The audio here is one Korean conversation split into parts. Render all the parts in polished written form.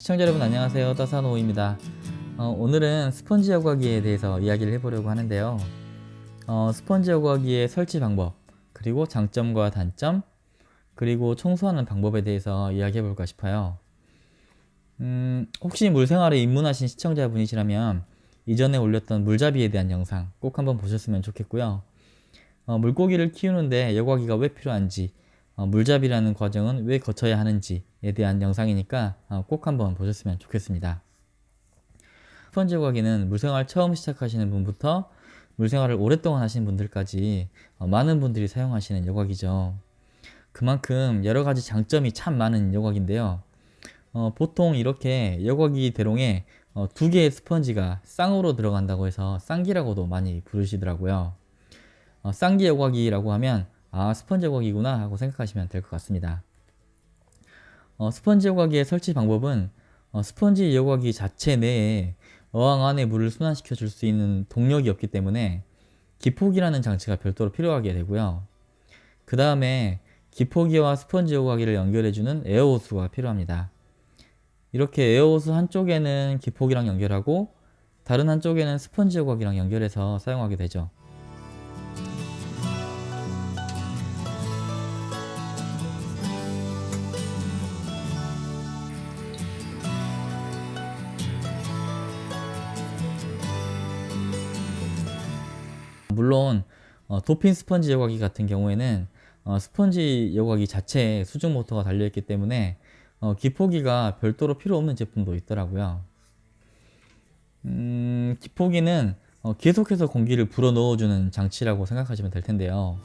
시청자 여러분 안녕하세요. 따사노우입니다. 오늘은 스펀지 여과기에 대해서 이야기를 해보려고 하는데요. 스펀지 여과기의 설치 방법, 그리고 장점과 단점, 그리고 청소하는 방법에 대해서 이야기해 볼까 싶어요. 혹시 물생활에 입문하신 시청자분이시라면 이전에 올렸던 물잡이에 대한 영상 꼭 한번 보셨으면 좋겠고요. 물고기를 키우는데 여과기가 왜 필요한지, 물잡이라는 과정은 왜 거쳐야 하는지에 대한 영상이니까 꼭 한번 보셨으면 좋겠습니다. 스펀지 여과기는 물생활 처음 시작하시는 분부터 물생활을 오랫동안 하시는 분들까지 많은 분들이 사용하시는 여과기죠. 그만큼 여러가지 장점이 참 많은 여과기인데요. 보통 이렇게 여과기 대롱에 두 개의 스펀지가 쌍으로 들어간다고 해서 쌍기라고도 많이 부르시더라고요. 쌍기 여과기라고 하면 스펀지 여과기구나 하고 생각하시면 될 것 같습니다. 스펀지 여과기의 설치 방법은 스펀지 여과기 자체 내에 어항 안에 물을 순환시켜 줄 수 있는 동력이 없기 때문에 기포기라는 장치가 별도로 필요하게 되고요. 그 다음에 기포기와 스펀지 여과기를 연결해주는 에어호스가 필요합니다. 이렇게 에어호스 한쪽에는 기포기랑 연결하고 다른 한쪽에는 스펀지 여과기랑 연결해서 사용하게 되죠. 물론 도핀 스펀지 여과기 같은 경우에는 스펀지 여과기 자체에 수중 모터가 달려있기 때문에 기포기가 별도로 필요 없는 제품도 있더라고요. 기포기는 계속해서 공기를 불어 넣어주는 장치라고 생각하시면 될 텐데요.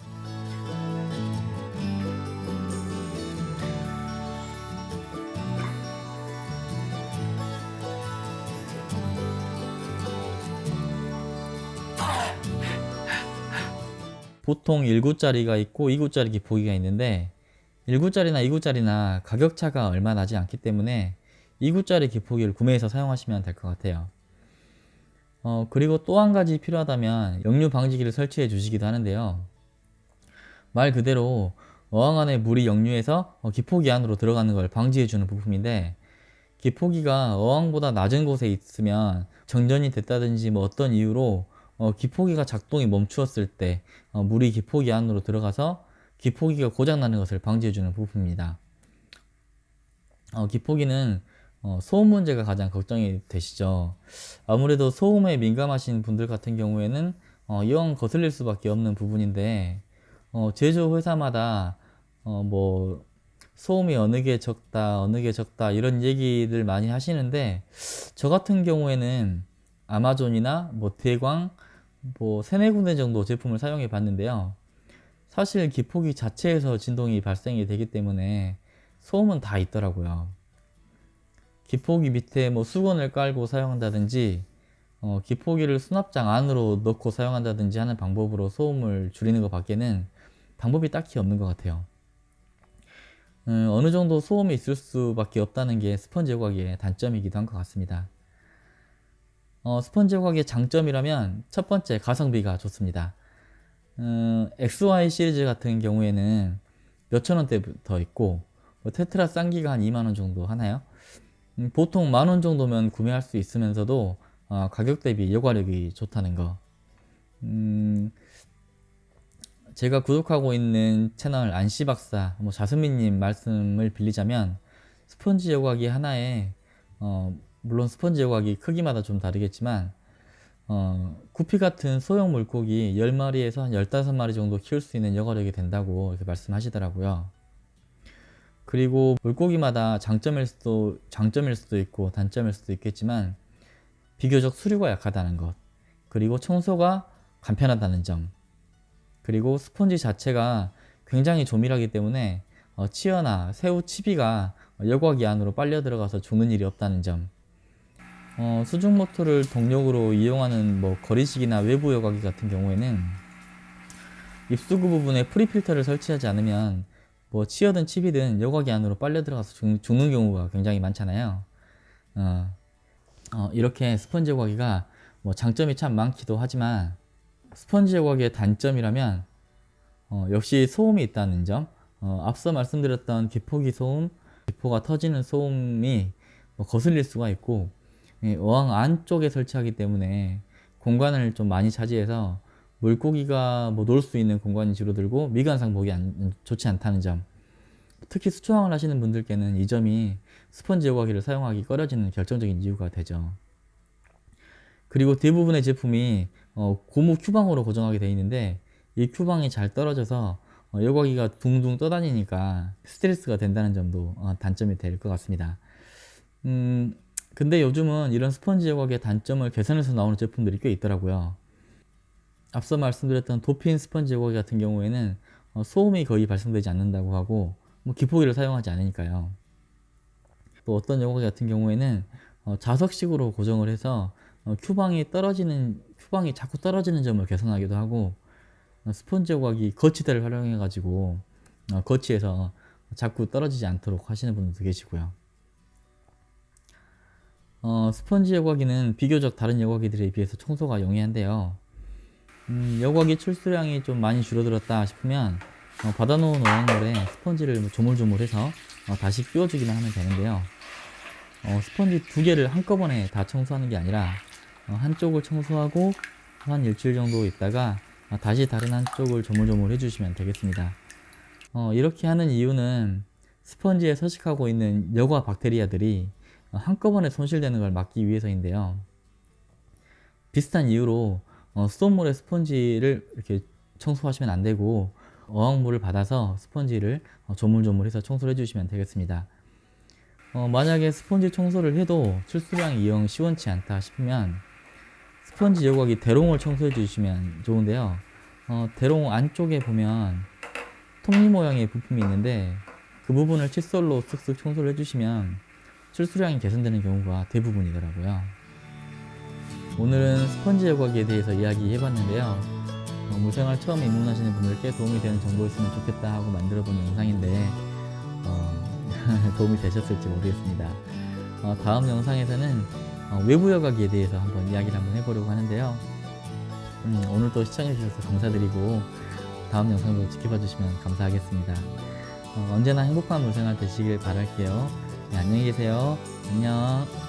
보통 1구짜리가 있고 2구짜리 기포기가 있는데 1구짜리나 2구짜리나 가격차가 얼마 나지 않기 때문에 2구짜리 기포기를 구매해서 사용하시면 될 것 같아요. 그리고 또 한 가지 필요하다면 역류 방지기를 설치해 주시기도 하는데요. 말 그대로 어항 안에 물이 역류해서 기포기 안으로 들어가는 걸 방지해 주는 부품인데, 기포기가 어항보다 낮은 곳에 있으면 정전이 됐다든지 뭐 어떤 이유로 기포기가 작동이 멈추었을 때 물이 기포기 안으로 들어가서 기포기가 고장나는 것을 방지해주는 부품입니다. 기포기는 소음 문제가 가장 걱정이 되시죠. 아무래도 소음에 민감하신 분들 같은 경우에는 영 거슬릴 수밖에 없는 부분인데, 제조 회사마다 뭐 소음이 어느 게 적다 어느 게 적다 이런 얘기를 많이 하시는데, 저 같은 경우에는 아마존이나 뭐 대광 뭐 세네 군데 정도 제품을 사용해 봤는데요. 사실 기포기 자체에서 진동이 발생이 되기 때문에 소음은 다 있더라고요. 기포기 밑에 뭐 수건을 깔고 사용한다든지 기포기를 수납장 안으로 넣고 사용한다든지 하는 방법으로 소음을 줄이는 것 밖에는 방법이 딱히 없는 것 같아요. 어느 정도 소음이 있을 수밖에 없다는 게 스펀지 여과기의 단점이기도 한 것 같습니다. 스펀지 여과기의 장점이라면 첫 번째, 가성비가 좋습니다. XY 시리즈 같은 경우에는 몇천 원대부터 있고 뭐 테트라 쌍기가 한 2만원 정도 하나요? 보통 10,000원 정도면 구매할 수 있으면서도 가격 대비 여과력이 좋다는 거. 제가 구독하고 있는 채널 안씨박사 뭐 자스민님 말씀을 빌리자면, 스펀지 여과기 하나에 물론 스펀지 여과기 크기마다 좀 다르겠지만 구피 같은 소형 물고기 10마리에서 한 15마리 정도 키울 수 있는 여과력이 된다고 이렇게 말씀하시더라고요. 그리고 물고기마다 장점일 수도 있고 단점일 수도 있겠지만 비교적 수류가 약하다는 것, 그리고 청소가 간편하다는 점, 그리고 스펀지 자체가 굉장히 조밀하기 때문에 치어나 새우 치비가 여과기 안으로 빨려 들어가서 죽는 일이 없다는 점, 수중 모터를 동력으로 이용하는 뭐 거리식이나 외부 여과기 같은 경우에는 입수구 부분에 프리필터를 설치하지 않으면 뭐 치어든 칩이든 여과기 안으로 빨려 들어가서 죽는 경우가 굉장히 많잖아요. 이렇게 스펀지 여과기가 뭐 장점이 참 많기도 하지만, 스펀지 여과기의 단점이라면 역시 소음이 있다는 점. 앞서 말씀드렸던 기포기 소음, 기포가 터지는 소음이 뭐 거슬릴 수가 있고, 어항 안쪽에 설치하기 때문에 공간을 좀 많이 차지해서 물고기가 뭐 놀 수 있는 공간이 줄어들고 미관상 보기 좋지 않다는 점, 특히 수초항을 하시는 분들께는 이 점이 스펀지 여과기를 사용하기 꺼려지는 결정적인 이유가 되죠. 그리고 대부분의 제품이 고무 큐방으로 고정하게 되어 있는데, 이 큐방이 잘 떨어져서 여과기가 둥둥 떠다니니까 스트레스가 된다는 점도 단점이 될 것 같습니다. 근데 요즘은 이런 스펀지 여과기의 단점을 개선해서 나오는 제품들이 꽤 있더라고요. 앞서 말씀드렸던 도핀 스펀지 여과기 같은 경우에는 소음이 거의 발생되지 않는다고 하고, 뭐 기포기를 사용하지 않으니까요. 또 어떤 여과기 같은 경우에는 자석식으로 고정을 해서 큐방이 자꾸 떨어지는 점을 개선하기도 하고, 스펀지 여과기 거치대를 활용해 가지고 거치해서 자꾸 떨어지지 않도록 하시는 분들도 계시고요. 스펀지 여과기는 비교적 다른 여과기들에 비해서 청소가 용이한데요. 여과기 출수량이 좀 많이 줄어들었다 싶으면 받아놓은 어항물에 스펀지를 조물조물해서 다시 끼워주기만 하면 되는데요. 스펀지 두 개를 한꺼번에 다 청소하는 게 아니라 한쪽을 청소하고 한 일주일 정도 있다가 다시 다른 한쪽을 조물조물 해주시면 되겠습니다. 이렇게 하는 이유는 스펀지에 서식하고 있는 여과 박테리아들이 한꺼번에 손실되는 걸 막기 위해서인데요. 비슷한 이유로 수돗물에 스펀지를 이렇게 청소하시면 안 되고, 어항물을 받아서 스펀지를 조물조물해서 청소를 해주시면 되겠습니다. 만약에 스펀지 청소를 해도 출수량이 영 시원치 않다 싶으면 스펀지 여과기 대롱을 청소해 주시면 좋은데요. 대롱 안쪽에 보면 톱니 모양의 부품이 있는데, 그 부분을 칫솔로 쓱쓱 청소를 해주시면 출수량이 개선되는 경우가 대부분이더라고요. 오늘은 스펀지 여과기에 대해서 이야기해봤는데요. 물생활 처음 입문하시는 분들께 도움이 되는 정보였으면 좋겠다 하고 만들어본 영상인데 도움이 되셨을지 모르겠습니다. 다음 영상에서는 외부 여과기에 대해서 한번 이야기를 한번 해보려고 하는데요. 오늘도 시청해주셔서 감사드리고 다음 영상도 지켜봐 주시면 감사하겠습니다. 언제나 행복한 물생활 되시길 바랄게요. 네, 안녕히 계세요. 안녕.